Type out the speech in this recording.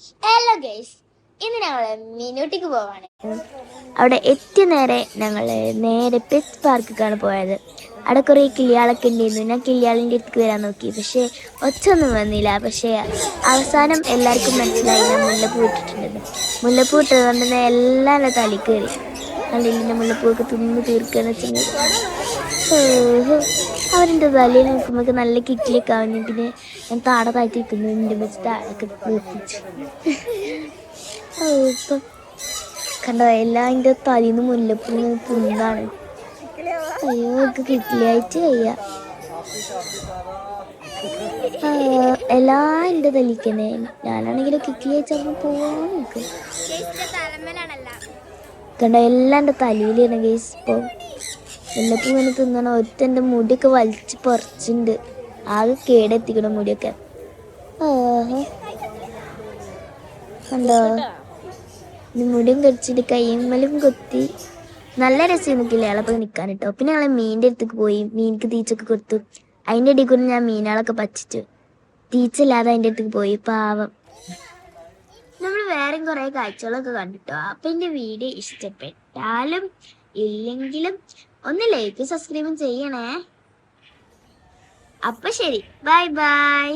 Hello guys, ഇന്ന് ഞങ്ങൾ മിനൂട്ടിക്ക് പോവാണ്. അവിടെ എത്തിയ നേരെ പെറ്റ് പാർക്കിക്കാണ് പോയത്. അവിടെ കുറേ കിളിയാളൊക്കെ ഉണ്ടായിരുന്നു. ഞാൻ കിളിയാളിൻ്റെ അടുത്ത് വരാൻ നോക്കി, പക്ഷേ ഒച്ചൊന്നും വന്നില്ല. പക്ഷേ അവസാനം എല്ലാവർക്കും മനസ്സിലായി ഞാൻ മുല്ലപ്പൂ ഇട്ടിട്ടുണ്ടെന്ന്. മുല്ലപ്പൂ ഇട്ടതുകൊണ്ട് തന്നെ എല്ലാവരുടെ തലയിൽ കയറി. കണ്ടില്ല, മുല്ലപ്പൂവൊക്കെ തിന്ന് തീർക്കുകയെന്ന് വെച്ചെങ്കിൽ അവരെൻ്റെ തലയിൽ നിൽക്കുമ്പോൾ നല്ല കിക്കിലൊക്കെ ആവുന്നു. പിന്നെ ഞാൻ താടെ താഴ്ത്തി നിൽക്കുന്നു, എൻ്റെ വെച്ച് താഴൊക്കെ നിർത്തിച്ചു. ഇപ്പം കണ്ടോ, എൻ്റെ തലയിൽ നിന്ന് മുല്ലപ്പൂ തിന്നാണ്. അയ്യോ, ഒക്കെ കിക്കിലായിട്ട് വയ്യ. എല്ലാ എൻ്റെ തലിക്കന്നെ. ഞാനാണെങ്കിലും കിക്കിലായിട്ട് അവിടെ പോവാൻ നിൽക്കും. കണ്ടോ, എല്ലാം എൻ്റെ തലയിലാണ് ഗൈസ്. ഇപ്പോൾ മുല്ലപ്പൂ ഇങ്ങനെ തിന്നണം. എൻ്റെ മുടിയൊക്കെ വലിച്ച് പറിച്ചിട്ടുണ്ട്. ആകെ കേടെത്തിക്കണം മുടിയൊക്കെ. കണ്ടോ, മുടിയും കടിച്ചിട്ട് കയ്യുമ്മലും കൊത്തി. നല്ല രസം നിൽക്കില്ല അയാളപ്പോൾ നിൽക്കാൻ കേട്ടോ. പിന്നെ ഞങ്ങൾ മീനിൻ്റെ അടുത്തേക്ക് പോയി. മീനിക്ക് തീച്ചൊക്കെ കൊടുത്തു. അതിൻ്റെ ഇടയിൽ കൂടി ഞാൻ മീനുകളൊക്കെ പച്ചിച്ചു. തീച്ചല്ലാതെ അതിൻ്റെ അടുത്തേക്ക് പോയി. പാവം. നമ്മൾ വേറെയും കുറേ കാഴ്ചകളൊക്കെ കണ്ടിട്ടോ. അപ്പം എൻ്റെ വീഡിയോ ഇഷ്ടപ്പെട്ടാലും ഇല്ലെങ്കിലും ഒന്ന് ലൈക്ക് സബ്സ്ക്രൈബും ചെയ്യണേ. അപ്പം ശരി, ബൈ ബൈ.